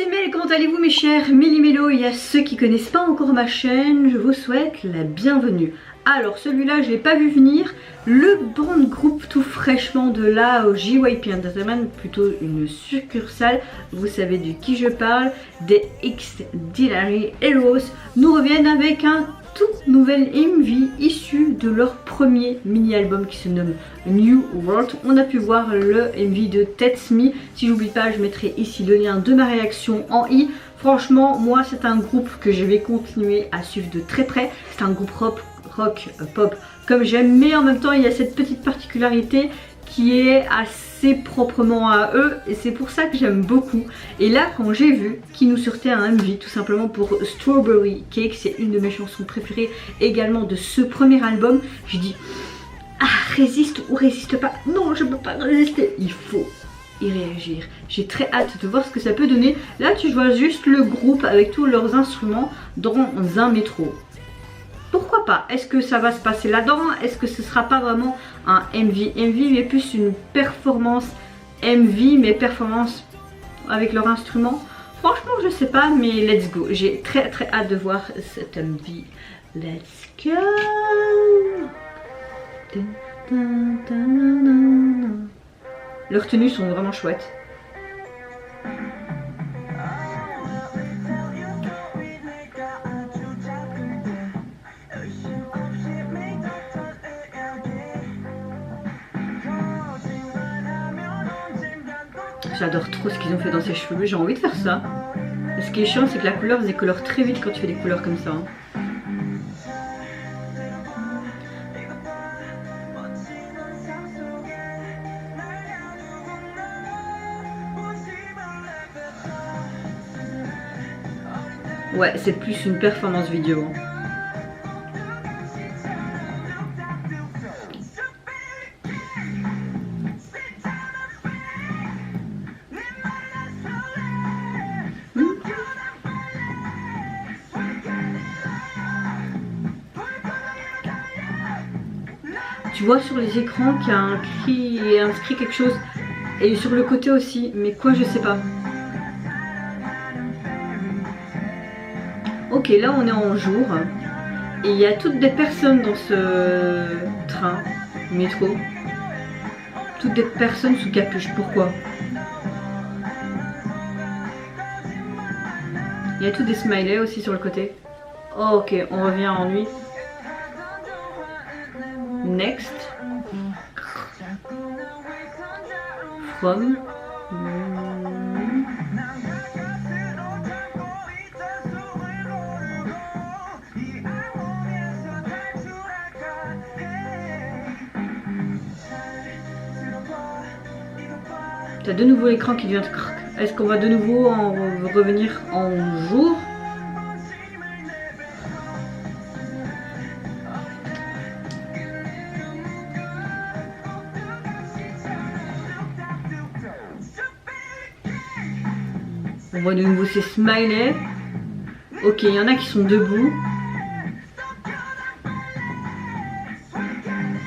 c'est Mel, comment allez-vous mes chers Méli-Mélo? Et à ceux qui connaissent pas encore ma chaîne, je vous souhaite la bienvenue. Alors celui-là je l'ai pas vu venir, le band groupe tout fraîchement de là au JYP Entertainment, plutôt une succursale, vous savez de qui je parle, des X-Dillary Heroes, nous reviennent avec un tout nouvel MV issu de leur premier mini-album qui se nomme New World. On a pu voir le MV de Tets Me, si j'oublie pas je mettrai ici le lien de ma réaction en i. Franchement moi c'est un groupe que je vais continuer à suivre de très près, c'est un groupe rock pop comme j'aime, mais en même temps il y a cette petite particularité qui est assez proprement à eux et c'est pour ça que j'aime beaucoup. Et là quand j'ai vu qu'ils nous sortaient un MV tout simplement pour Strawberry Cake, c'est une de mes chansons préférées également de ce premier album, je dis ah, résiste ou résiste pas, non je peux pas résister, il faut y réagir. J'ai très hâte de voir ce que ça peut donner. Là tu vois juste le groupe avec tous leurs instruments dans un métro. Pourquoi pas? Est-ce que ça va se passer là-dedans? Est-ce que ce sera pas vraiment un MV mais plus une performance MV mais performance avec leur instrument? Franchement je sais pas, mais let's go. J'ai très hâte de voir cet MV. Let's go. Leurs tenues sont vraiment chouettes. J'adore trop ce qu'ils ont fait dans ses cheveux, j'ai envie de faire ça. Et ce qui est chiant c'est que la couleur se décolore très vite quand tu fais des couleurs comme ça. Ouais, c'est plus une performance vidéo. Tu vois sur les écrans qu'il y a un cri et inscrit quelque chose, et sur le côté aussi, mais quoi je sais pas. Ok, là on est en jour et il y a toutes des personnes dans ce train, métro. Toutes des personnes sous capuche, pourquoi? Il y a tous des smileys aussi sur le côté. Oh, ok, on revient en nuit. Next. From. T'as de nouveau l'écran qui vient de... Est-ce qu'on va de nouveau en revenir en jour? On voit de nouveau ces smileys. Ok, il y en a qui sont debout.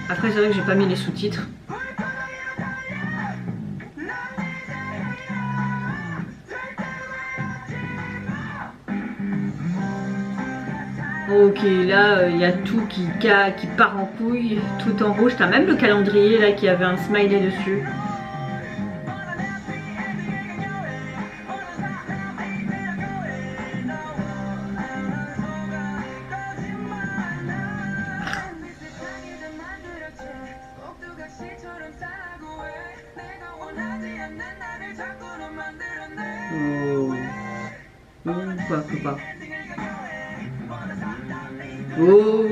Après c'est vrai que j'ai pas mis les sous-titres. Ok, là il y a tout qui part en couille, tout en rouge. T'as même le calendrier là qui avait un smiley dessus. Oh, pourquoi? Oh,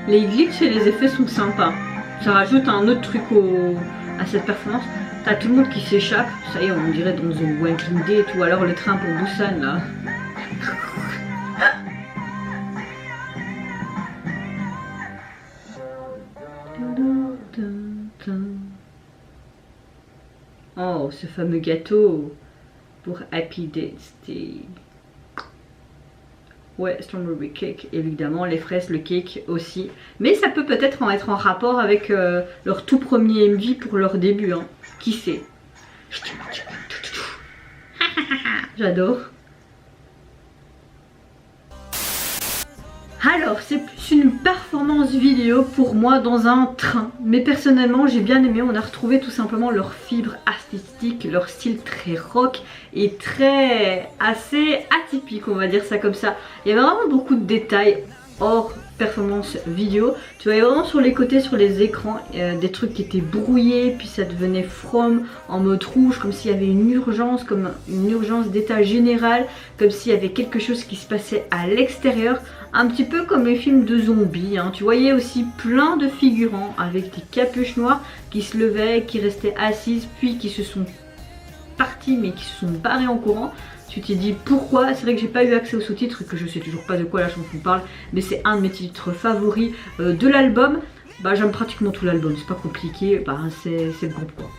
les glitches et les effets sont sympas. Ça rajoute un autre truc à cette performance. T'as tout le monde qui s'échappe. Ça y est, on dirait dans The Walking Dead ou alors le train pour Busan là. Oh, ce fameux gâteau pour Happy Birthday. Ouais, strawberry cake, évidemment, les fraises, le cake aussi. Mais ça peut peut-être en être en rapport avec leur tout premier MV pour leur début, hein. Qui sait? J'adore. Alors, c'est plus une performance vidéo pour moi dans un train. Mais personnellement, j'ai bien aimé. On a retrouvé tout simplement leur fibre artistique, leur style très rock et assez atypique, on va dire ça comme ça. Il y avait vraiment beaucoup de détails hors performance vidéo. Tu voyais vraiment sur les côtés, sur les écrans, des trucs qui étaient brouillés, puis ça devenait from en mode rouge, comme s'il y avait une urgence, comme une urgence d'état général, comme s'il y avait quelque chose qui se passait à l'extérieur. Un petit peu comme les films de zombies, hein. Tu voyais aussi plein de figurants avec des capuches noires qui se levaient, qui restaient assises, puis qui se sont partis mais qui se sont barrés en courant. Tu t'es dit pourquoi? C'est vrai que j'ai pas eu accès aux sous-titres, que je sais toujours pas de quoi la chanson parle, mais c'est un de mes titres favoris de l'album. Bah j'aime pratiquement tout l'album, c'est pas compliqué, bah c'est le groupe quoi.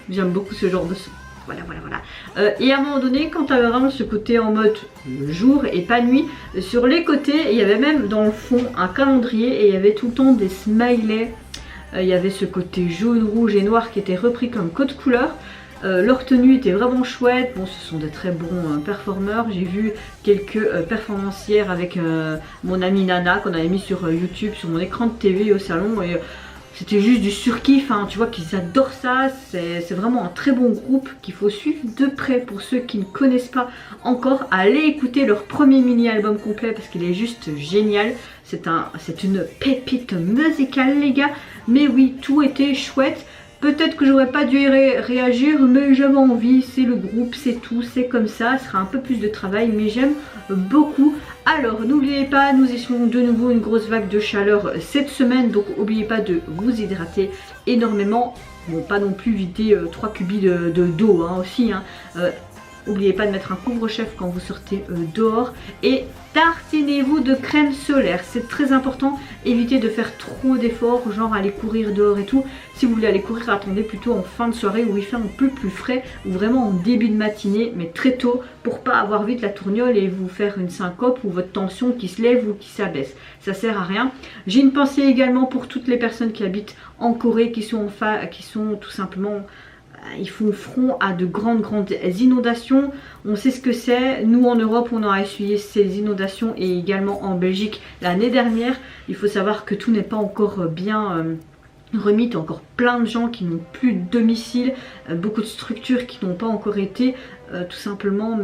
J'aime beaucoup ce genre de son. Voilà. Et à un moment donné, quand tu avais vraiment ce côté en mode jour et pas nuit, sur les côtés, il y avait même dans le fond un calendrier et il y avait tout le temps des smileys. Il y avait ce côté jaune, rouge et noir qui était repris comme code couleur. Leur tenue était vraiment chouette. Bon, ce sont de très bons performeurs. J'ai vu quelques performancières avec mon amie Nana qu'on avait mis sur YouTube, sur mon écran de TV au salon. Et c'était juste du surkiff, hein. Tu vois qu'ils adorent ça, c'est vraiment un très bon groupe qu'il faut suivre de près. Pour ceux qui ne connaissent pas encore, allez écouter leur premier mini-album complet parce qu'il est juste génial. C'est une pépite musicale les gars, mais oui, tout était chouette. Peut-être que j'aurais pas dû réagir, mais j'avais envie, c'est le groupe, c'est tout, c'est comme ça, ce sera un peu plus de travail, mais j'aime beaucoup. Alors n'oubliez pas, nous essayons de nouveau une grosse vague de chaleur cette semaine, donc n'oubliez pas de vous hydrater énormément. Bon, pas non plus vider 3 cubis d'eau hein, aussi, hein. N'oubliez pas de mettre un couvre-chef quand vous sortez dehors et tartinez-vous de crème solaire, c'est très important. Évitez de faire trop d'efforts, genre aller courir dehors et tout. Si vous voulez aller courir, attendez plutôt en fin de soirée où il fait un peu plus frais ou vraiment en début de matinée, mais très tôt pour pas avoir vite la tourniole et vous faire une syncope ou votre tension qui se lève ou qui s'abaisse. Ça sert à rien. J'ai une pensée également pour toutes les personnes qui habitent en Corée, qui sont tout simplement... Ils font front à de grandes inondations. On sait ce que c'est. Nous en Europe on a essuyé ces inondations et également en Belgique l'année dernière. Il faut savoir que tout n'est pas encore bien remis. Il y a encore plein de gens qui n'ont plus de domicile. Beaucoup de structures qui n'ont pas encore été tout simplement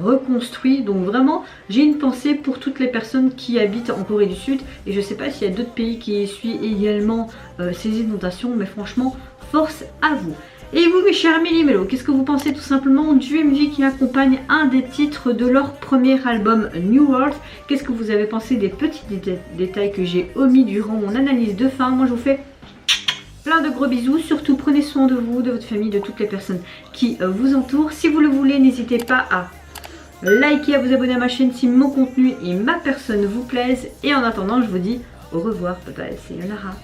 reconstruites. Donc vraiment j'ai une pensée pour toutes les personnes qui habitent en Corée du Sud. Et je ne sais pas s'il y a d'autres pays qui essuient également ces inondations. Mais franchement force à vous. Et vous mes chers Méli-Mélo, qu'est-ce que vous pensez tout simplement du MV qui accompagne un des titres de leur premier album New World? Qu'est-ce que vous avez pensé des petits détails que j'ai omis durant mon analyse de fin? Moi je vous fais plein de gros bisous, surtout prenez soin de vous, de votre famille, de toutes les personnes qui vous entourent. Si vous le voulez, n'hésitez pas à liker, à vous abonner à ma chaîne si mon contenu et ma personne vous plaisent. Et en attendant, je vous dis au revoir, bye bye, c'est Lara.